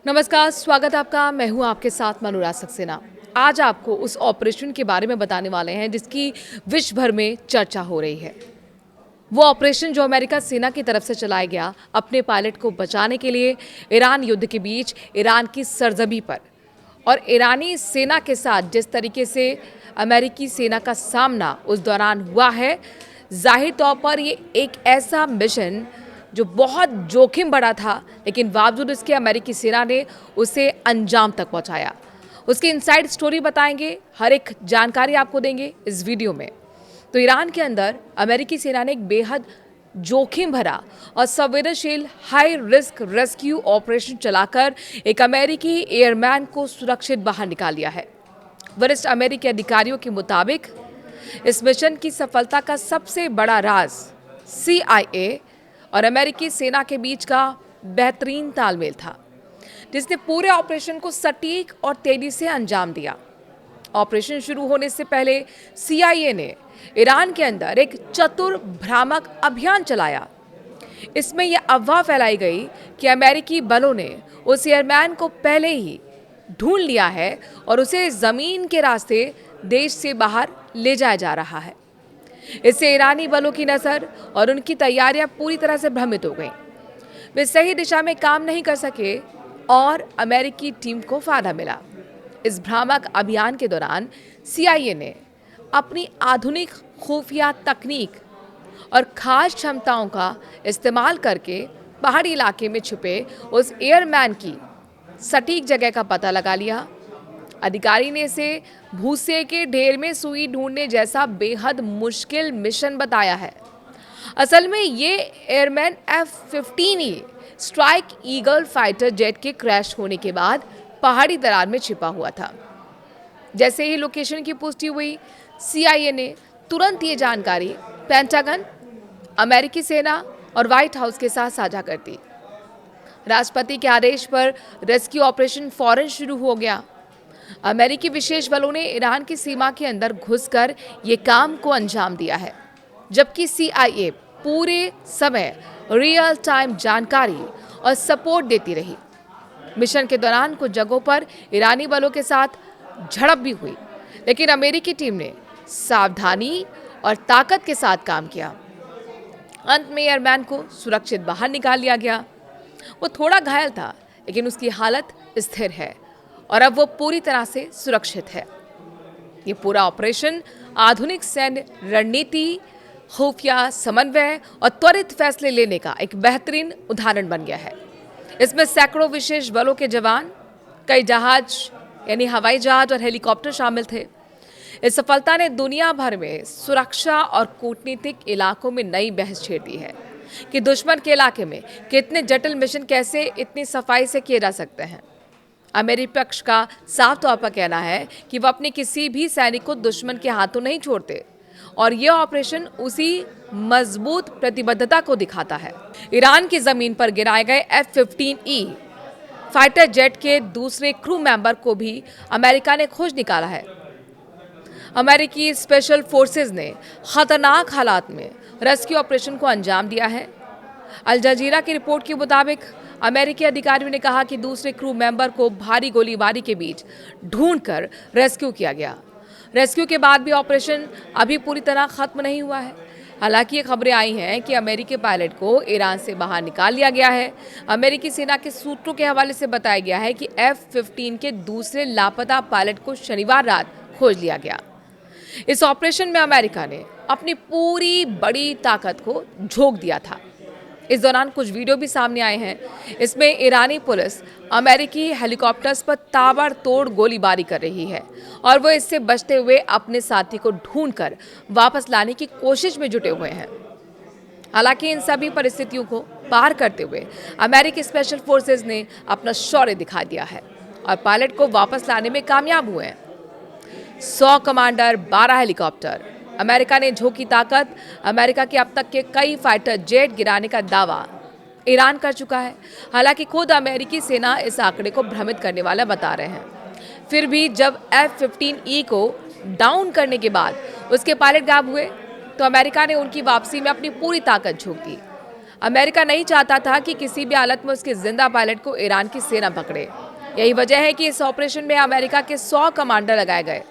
नमस्कार, स्वागत है आपका। मैं हूं आपके साथ मनोराज सक्सेना। आज आपको उस ऑपरेशन के बारे में बताने वाले हैं जिसकी विश्व भर में चर्चा हो रही है। वो ऑपरेशन जो अमेरिका सेना की तरफ से चलाया गया अपने पायलट को बचाने के लिए ईरान युद्ध के बीच ईरान की सरजमी पर, और ईरानी सेना के साथ जिस तरीके से अमेरिकी सेना का सामना उस दौरान हुआ है, जाहिर तौर पर ये एक ऐसा मिशन जो बहुत जोखिम भरा था, लेकिन बावजूद इसके अमेरिकी सेना ने उसे अंजाम तक पहुंचाया। उसकी इनसाइड स्टोरी बताएंगे, हर एक जानकारी आपको देंगे इस वीडियो में। तो ईरान के अंदर अमेरिकी सेना ने एक बेहद जोखिम भरा और संवेदनशील हाई रिस्क रेस्क्यू ऑपरेशन चलाकर एक अमेरिकी एयरमैन को सुरक्षित बाहर निकाल लिया है। वरिष्ठ अमेरिकी अधिकारियों के मुताबिक इस मिशन की सफलता का सबसे बड़ा राज CIA और अमेरिकी सेना के बीच का बेहतरीन तालमेल था, जिसने पूरे ऑपरेशन को सटीक और तेजी से अंजाम दिया। ऑपरेशन शुरू होने से पहले CIA ने ईरान के अंदर एक चतुर भ्रामक अभियान चलाया। इसमें यह अफवाह फैलाई गई कि अमेरिकी बलों ने उस एयरमैन को पहले ही ढूंढ लिया है और उसे जमीन के रास्ते देश से बाहर ले जाया जा रहा है। इससे ईरानी बलों की नज़र और उनकी तैयारियां पूरी तरह से भ्रमित हो गईं। वे सही दिशा में काम नहीं कर सके और अमेरिकी टीम को फायदा मिला। इस भ्रामक अभियान के दौरान CIA ने अपनी आधुनिक खुफिया तकनीक और खास क्षमताओं का इस्तेमाल करके पहाड़ी इलाके में छुपे उस एयरमैन की सटीक जगह का पता लगा लिया। अधिकारी ने इसे भूसे के ढेर में सुई ढूंढने जैसा बेहद मुश्किल मिशन बताया है। असल में ये airman F-15E strike eagle fighter jet के क्रैश होने के बाद पहाड़ी दरार में छिपा हुआ था। जैसे ही लोकेशन की पुष्टि हुई, CIA ने तुरंत ये जानकारी पेंटागन, अमेरिकी सेना और व्हाइट हाउस के साथ साझा कर दी। राष्ट्रपति के आदेश पर रेस्क्यू ऑपरेशन फौरन शुरू हो गया। अमेरिकी विशेष बलों ने ईरान की सीमा के अंदर घुसकर ये काम को अंजाम दिया है, जबकि CIA पूरे समय रियल टाइम जानकारी और सपोर्ट देती रही। मिशन के दौरान कुछ जगहों पर ईरानी बलों के साथ झड़प भी हुई, लेकिन अमेरिकी टीम ने सावधानी और ताकत के साथ काम किया। अंत में एयरमैन को सुरक्षित बाहर निकाल लिया गया। वो थोड़ा घायल था, लेकिन उसकी हालत स्थिर है और अब वो पूरी तरह से सुरक्षित है। ये पूरा ऑपरेशन आधुनिक सैन्य रणनीति, खुफिया समन्वय और त्वरित फैसले लेने का एक बेहतरीन उदाहरण बन गया है। इसमें सैकड़ों विशेष बलों के जवान, कई जहाज यानी हवाई जहाज और हेलीकॉप्टर शामिल थे। इस सफलता ने दुनिया भर में सुरक्षा और कूटनीतिक इलाकों में नई बहस छेड़ दी है कि दुश्मन के इलाके में कितने जटिल मिशन कैसे इतनी सफाई से किए जा सकते हैं। अमेरिकी पक्ष का साफ तौर पर कहना है कि वह अपने किसी भी सैनिक को दुश्मन के हाथों नहीं छोड़ते, और यह ऑपरेशन उसी मजबूत प्रतिबद्धता को दिखाता है। ईरान की जमीन पर गिराए गए F-15E फाइटर जेट के दूसरे क्रू मेंबर को भी अमेरिका ने खोज निकाला है। अमेरिकी स्पेशल फोर्सेज ने खतरनाक हालात में रेस्क्यू ऑपरेशन को अंजाम दिया है। अल जजीरा की रिपोर्ट के मुताबिक अमेरिकी अधिकारियों ने कहा कि दूसरे क्रू मेंबर को भारी गोलीबारी के बीच ढूंढकर रेस्क्यू किया गया। रेस्क्यू के बाद भी ऑपरेशन अभी पूरी तरह खत्म नहीं हुआ है। हालांकि ये खबरें आई हैं कि अमेरिकी पायलट को ईरान से बाहर निकाल लिया गया है। अमेरिकी सेना के सूत्रों के हवाले से बताया गया है कि F-15 के दूसरे लापता पायलट को शनिवार रात खोज लिया गया। इस ऑपरेशन में अमेरिका ने अपनी पूरी बड़ी ताकत को झोंक दिया था। इस दौरान कुछ वीडियो भी सामने आए हैं। इसमें ईरानी पुलिस अमेरिकी हेलीकॉप्टर्स पर ताबड़तोड़ गोलीबारी कर रही है और वो इससे बचते हुए अपने साथी को ढूंढकर वापस लाने की कोशिश में जुटे हुए हैं। हालांकि इन सभी परिस्थितियों को पार करते हुए अमेरिकी स्पेशल फोर्सेज ने अपना शौर्य दिखा दिया है और पायलट को वापस लाने में कामयाब हुए हैं। 100 कमांडर, 12 हेलीकॉप्टर, अमेरिका ने झोंकी ताकत, अमेरिका के अब तक के कई फाइटर जेट गिराने का दावा ईरान कर चुका है। हालांकि खुद अमेरिकी सेना इस आंकड़े को भ्रमित करने वाला बता रहे हैं। फिर भी जब F-15E को डाउन करने के बाद उसके पायलट गायब हुए, तो अमेरिका ने उनकी वापसी में अपनी पूरी ताकत झोंक दी। अमेरिका नहीं चाहता था कि किसी भी हालत में उसके जिंदा पायलट को ईरान की सेना पकड़े। यही वजह है कि इस ऑपरेशन में अमेरिका के 100 कमांडर लगाए गए,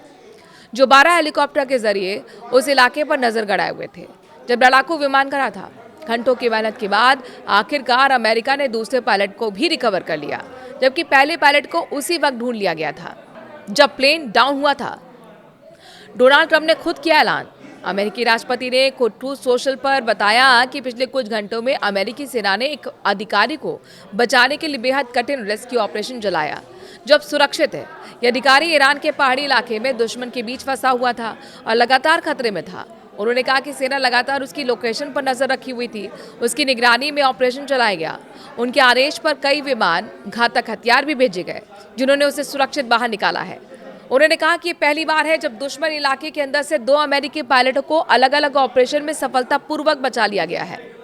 जो 12 हेलीकॉप्टर के जरिए उस इलाके पर नजर गड़ाए हुए थे जब लड़ाकू विमान करा था। घंटों की मेहनत के बाद आखिरकार अमेरिका ने दूसरे पायलट को भी रिकवर कर लिया, जबकि पहले पायलट को उसी वक्त ढूंढ लिया गया था जब प्लेन डाउन हुआ था। डोनाल्ड ट्रंप ने खुद किया ऐलान। अमेरिकी राष्ट्रपति ने खुद ट्रूथ सोशल पर बताया कि पिछले कुछ घंटों में अमेरिकी सेना ने एक अधिकारी को बचाने के लिए बेहद कठिन रेस्क्यू ऑपरेशन चलाया, जो अब सुरक्षित है। यह अधिकारी ईरान के पहाड़ी इलाके में दुश्मन के बीच फंसा हुआ था और लगातार खतरे में था। उन्होंने कहा कि सेना लगातार उसकी लोकेशन पर नजर रखी हुई थी। उसकी निगरानी में ऑपरेशन चलाया गया। उनके आदेश पर कई विमान, घातक हथियार भी भेजे गए, जिन्होंने उसे सुरक्षित बाहर निकाला है। उन्होंने कहा कि ये पहली बार है जब दुश्मन इलाके के अंदर से 2 अमेरिकी पायलटों को अलग अलग ऑपरेशन में सफलतापूर्वक बचा लिया गया है।